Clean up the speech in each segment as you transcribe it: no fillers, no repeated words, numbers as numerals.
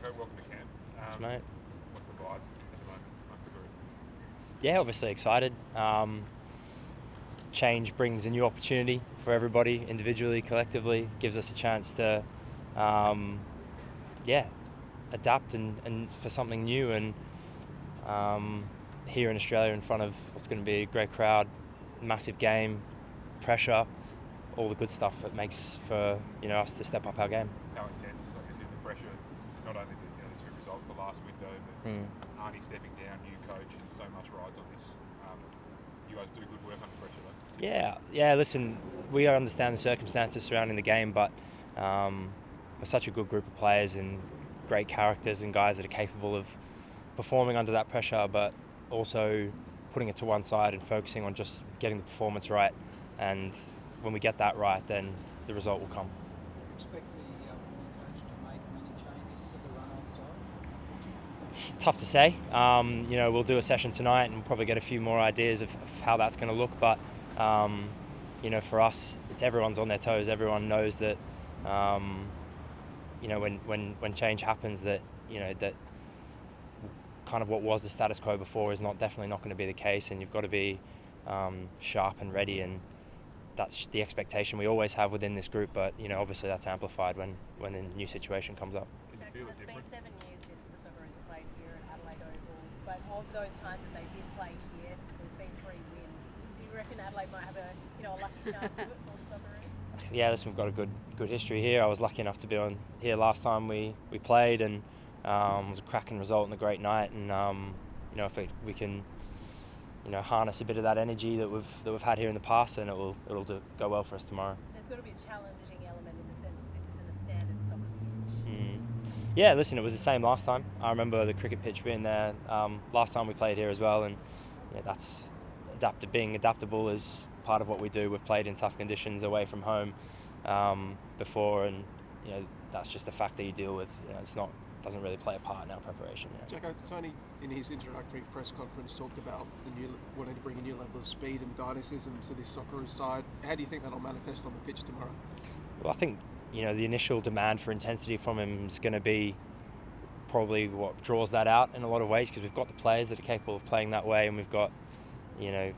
Jacko, welcome to camp. Thanks, mate. What's the vibe at the moment amongst the group? Yeah, obviously excited. Change brings a new opportunity for everybody, individually, collectively. Gives us a chance to, adapt and for something new. And here in Australia, in front of what's going to be a great crowd, massive game, pressure, all the good stuff that makes for us to step up our game. How intense, I guess, is the pressure? It's not only the two results, the last window, but Arnie stepping down, new coach, and so much rides on this. You guys do good work under pressure, though. Yeah. Listen, we understand the circumstances surrounding the game, but we're such a good group of players and great characters and guys that are capable of performing under that pressure, but also putting it to one side and focusing on just getting the performance right. And when we get that right, then the result will come. Expect the coach to make many changes to the run-on side? It's tough to say. We'll do a session tonight and we'll probably get a few more ideas of how that's going to look. But for us, it's everyone's on their toes. Everyone knows that when change happens, that that kind of what was the status quo before is definitely not going to be the case, and you've got to be sharp and ready. And that's the expectation we always have within this group, but obviously that's amplified when a new situation comes up. It's been 7 years since the Socceroos have played here at Adelaide Oval, but of those times that they did play here, there's been 3 wins. Do you reckon Adelaide might have a lucky chance to it for the Socceroos? Yeah, listen, we've got a good history here. I was lucky enough to be on here last time we played, and it was a cracking result and a great night. And if we can harness a bit of that energy that we've had here in the past, and it'll go well for us tomorrow. There's got to be a challenging element in the sense that this isn't a standard soccer pitch. Yeah, listen, it was the same last time. I remember the cricket pitch being there last time we played here as well, and that's being adaptable is part of what we do. We've played in tough conditions away from home before, and that's just a fact that you deal with. Doesn't really play a part in our preparation. Jacko, Tony, in his introductory press conference, talked about wanting to bring a new level of speed and dynamism to this Socceroos side. How do you think that'll manifest on the pitch tomorrow? Well, I think the initial demand for intensity from him is going to be probably what draws that out in a lot of ways, because we've got the players that are capable of playing that way, and we've got I'm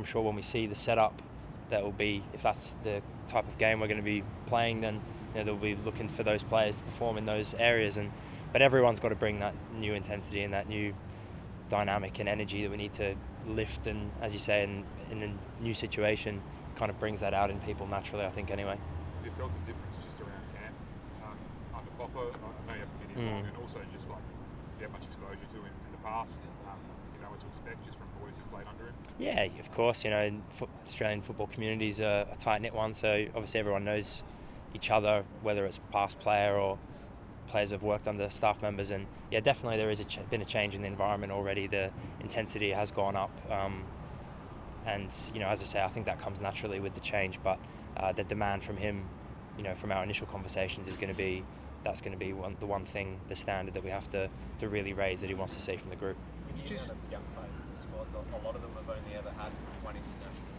sure when we see the setup, that will be, if that's the type of game we're going to be playing, then they'll be looking for those players to perform in those areas. But everyone's got to bring that new intensity and that new dynamic and energy that we need to lift. And as you say, in a new situation, kind of brings that out in people naturally, I think, anyway. Have you felt the difference just around camp? Under Popo, I know you haven't been involved, and also just like you have much exposure to him in the past. You know what to expect just from boys who've played under him? Yeah, of course. Australian football community is a tight-knit one, so obviously everyone knows each other, whether it's past player or players have worked under staff members. And yeah, definitely there is been a change in the environment already. The intensity has gone up, and as I say, I think that comes naturally with the change, but the demand from him, from our initial conversations, is going to be the one thing, the standard that we have to really raise, that he wants to see from the group. The amount of young players in the squad, a lot of them have only ever had one international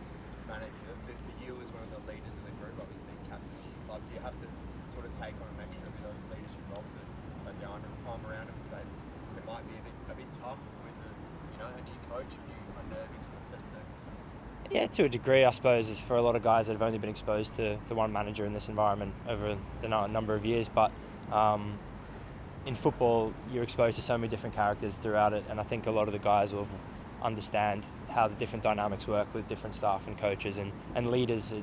manager. For you as one of the leaders of the group, obviously captain of the club, do you have to sort of take on an extra bit of leadership role to maybe arm around him and say it might be a bit tough with a new coach, a new unnerving sort of set of circumstances? Yeah, to a degree, I suppose, for a lot of guys that have only been exposed to one manager in this environment over a number of years. But in football, you're exposed to so many different characters throughout it, and I think a lot of the guys will understand how the different dynamics work with different staff and coaches and leaders.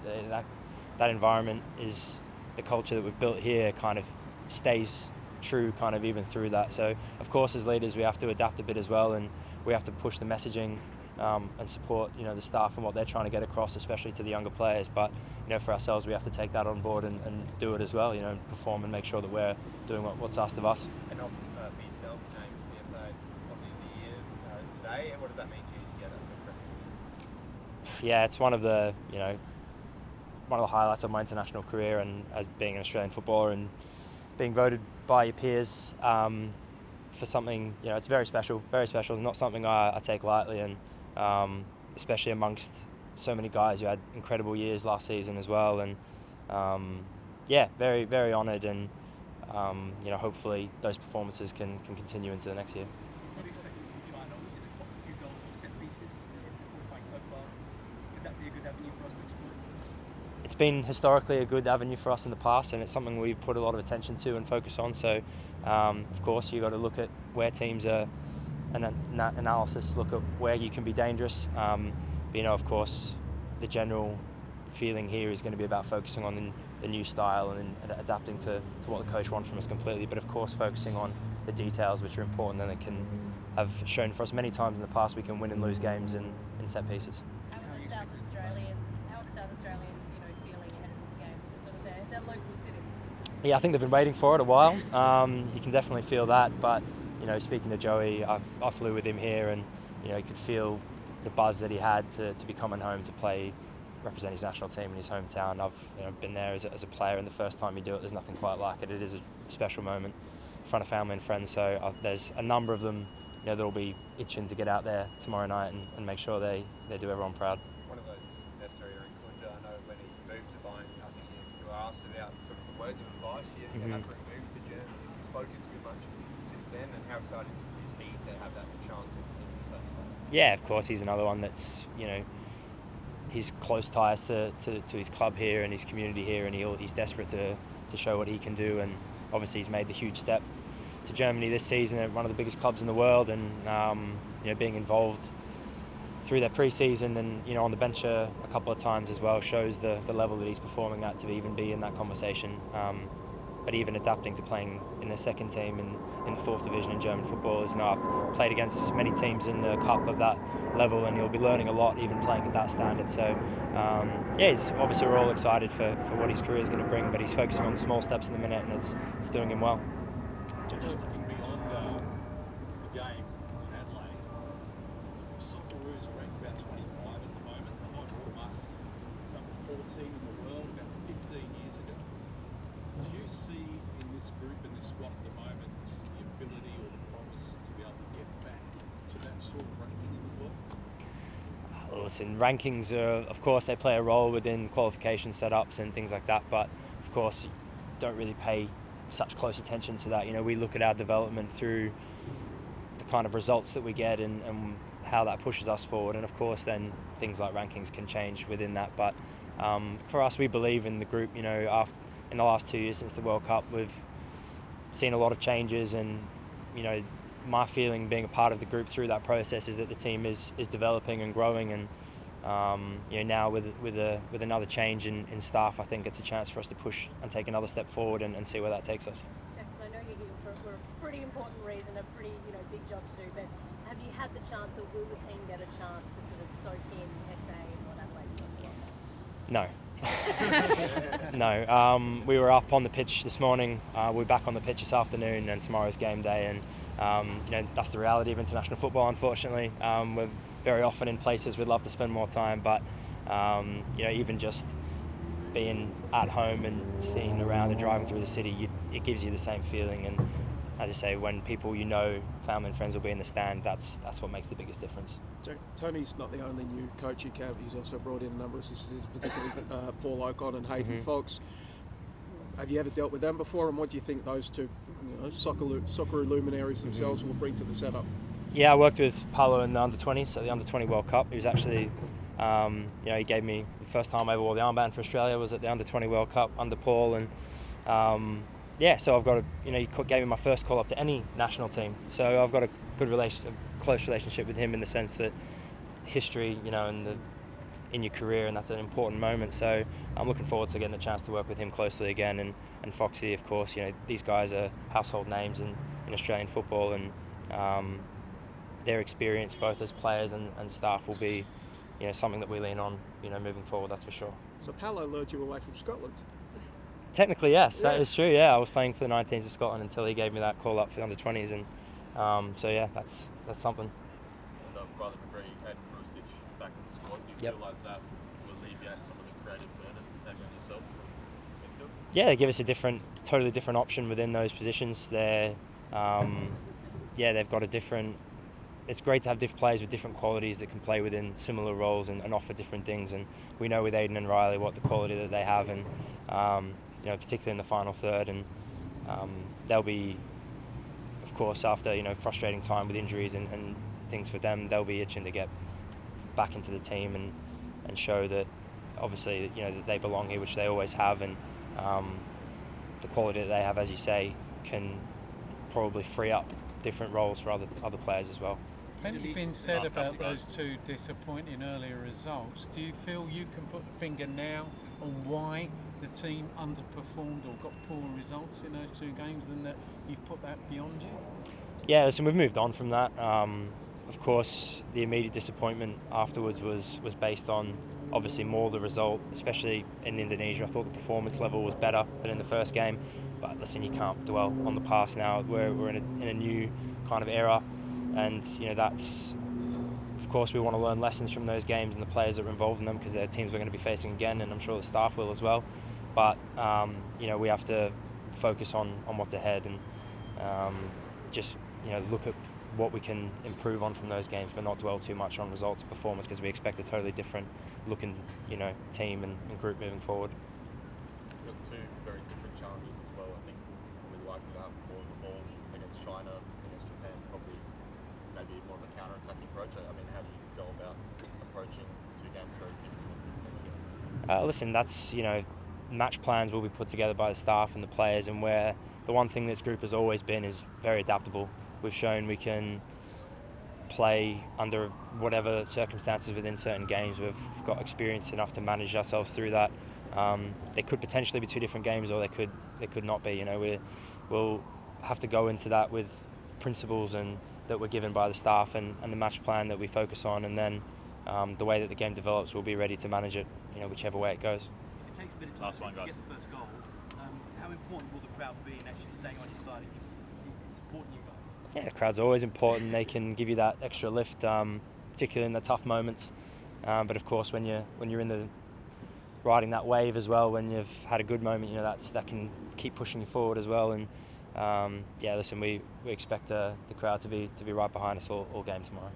That environment is the culture that we've built here, kind of stays true kind of even through that. So of course, as leaders, we have to adapt a bit as well, and we have to push the messaging and support the staff and what they're trying to get across, especially to the younger players. But for ourselves, we have to take that on board and do it as well, perform and make sure that we're doing what's asked of us. And for yourself, named PFA Aussie of the Year today, what does that mean to you to get that sort of recognition? Yeah, it's one of the highlights of my international career, and as being an Australian footballer and being voted by your peers for something, it's very special, not something I take lightly, and especially amongst so many guys who had incredible years last season as well. And very, very honoured, and hopefully those performances can continue into the next year. What do you expect from China? Obviously, they've got a few goals from set pieces in the qualifying so far. Could that be a good avenue for us to explore? It's been historically a good avenue for us in the past, and it's something we put a lot of attention to and focus on. So, of course, you've got to look at where teams are, and analysis, look at where you can be dangerous. But, of course, the general feeling here is going to be about focusing on the new style and adapting to what the coach wants from us completely. But, of course, focusing on the details, which are important, and it can have shown for us many times in the past we can win and lose games in set pieces. How are the South Australians feeling ahead of this game? Is it sort of their local city? Yeah, I think they've been waiting for it a while. You can definitely feel that, but speaking to Joey, I flew with him here, and you could feel the buzz that he had to be coming home to play, represent his national team in his hometown. I've been there as a player, and the first time you do it, there's nothing quite like it. It is a special moment in front of family and friends. So there's a number of them that'll be itching to get out there tomorrow night and make sure they do everyone proud. One of those is Nestor Kunda. I know when he moved to Bayern, I think you were asked about sort of the words of advice you have for a move to Germany. Have you spoken to him much since then, and how excited is he to have that chance in his home state? Yeah, of course, he's another one that's he's close ties to his club here and his community here, and he's desperate to show what he can do. And obviously he's made the huge step to Germany this season at one of the biggest clubs in the world, and being involved through their pre-season and on the bench a couple of times as well shows the level that he's performing at to even be in that conversation. But even adapting to playing in the second team in the fourth division in German football is I've played against many teams in the cup of that level, and he'll be learning a lot even playing at that standard. So he's obviously, we're all excited for what his career is going to bring, but he's focusing on the small steps in the minute, and it's doing him well. Just looking beyond the game in Adelaide, Socceroos are ranked about 25 at the moment. The high water mark was number 14 in the world about 15 years ago. Do you see in this group, in this squad at the moment, the ability or the promise to be able to get back to that sort of ranking in the world? Well, listen, rankings are, of course, they play a role within qualification setups and things like that, but of course, you don't really pay such close attention to that. We look at our development through the kind of results that we get and how that pushes us forward, and of course then things like rankings can change within that. But for us, we believe in the group. In the last 2 years since the World Cup, we've seen a lot of changes, and my feeling being a part of the group through that process is that the team is developing and growing, and now with another change in staff, I think it's a chance for us to push and take another step forward and see where that takes us. Jackson, I know you're here for a pretty important reason, a pretty big job to do, but have you had the chance, or will the team get a chance to sort of soak in SA and what Adelaide's got to offer? No. No. We were up on the pitch this morning. We're back on the pitch this afternoon, and tomorrow's game day. And that's the reality of international football. Unfortunately, we're very often in places we'd love to spend more time, but even just being at home and seeing around and driving through the city, it gives you the same feeling. And as I say, when people family and friends will be in the stand, that's what makes the biggest difference. Tony's not the only new coach you have. He's also brought in a number of assistants, particularly Paul Ocon and Hayden Fox. Have you ever dealt with them before, and what do you think those two Socceroo luminaries themselves will bring to the setup? Yeah, I worked with Paulo in the under-20s at the under-20 World Cup. He was actually, he gave me the first time I ever wore the armband for Australia was at the under-20 World Cup under Paul, and so I've got he gave me my first call up to any national team. So I've got a close relationship with him in the sense that history, in your career, and that's an important moment. So I'm looking forward to getting the chance to work with him closely again, and Foxy, of course. These guys are household names in Australian football, and their experience both as players and staff will be something that we lean on moving forward, that's for sure. So Paulo lured you away from Scotland? Technically, yes, that is true. Yeah, I was playing for the 19s of Scotland until he gave me that call up for the under-20s, and that's something. And Brother McGree and Brewstich back in the squad. Do you feel like that will alleviate some of the creative burden having on yourself from midfield? Yeah, they give us a totally different option within those positions. They've got a different. It's great to have different players with different qualities that can play within similar roles and offer different things. And we know with Aiden and Riley what the quality that they have, and particularly in the final third. And they'll be, of course, after frustrating time with injuries and things for them, they'll be itching to get back into the team and show that obviously that they belong here, which they always have, and the quality that they have, as you say, can probably free up different roles for other players as well. Plenty been said about those two disappointing earlier results. Do you feel you can put the finger now on why the team underperformed or got poor results in those two games, and that you've put that beyond you? Yeah, listen, we've moved on from that. Of course, the immediate disappointment afterwards was based on obviously more the result, especially in Indonesia. I thought the performance level was better than in the first game, but listen, you can't dwell on the past now. We're in a new kind of era, and that's, of course, we want to learn lessons from those games and the players that were involved in them, because they're teams we're going to be facing again, and I'm sure the staff will as well. But we have to focus on what's ahead and just look at what we can improve on from those games, but not dwell too much on results and performance, because we expect a totally different looking team and group moving forward. You've got two very different challenges as well. I think we're likely to have more of the ball against China, against Japan, probably maybe more of a counter-attacking approach. I mean, how do you go about approaching two games very differently? Listen, that's match plans will be put together by the staff and the players, and where the one thing this group has always been is very adaptable. We've shown we can play under whatever circumstances within certain games. We've got experience enough to manage ourselves through that. They could potentially be two different games, or they could not be. We'll have to go into that with principles and that we're given by the staff and the match plan that we focus on, and then the way that the game develops, we'll be ready to manage it, whichever way it goes. If it takes a bit of time to get the first goal, how important will the crowd be in actually staying on your side and supporting you guys? Yeah, the crowd's always important. They can give you that extra lift, particularly in the tough moments. But of course, when you're in the riding that wave as well, when you've had a good moment, that can keep pushing you forward as well. And listen, we expect the crowd to be right behind us all game tomorrow.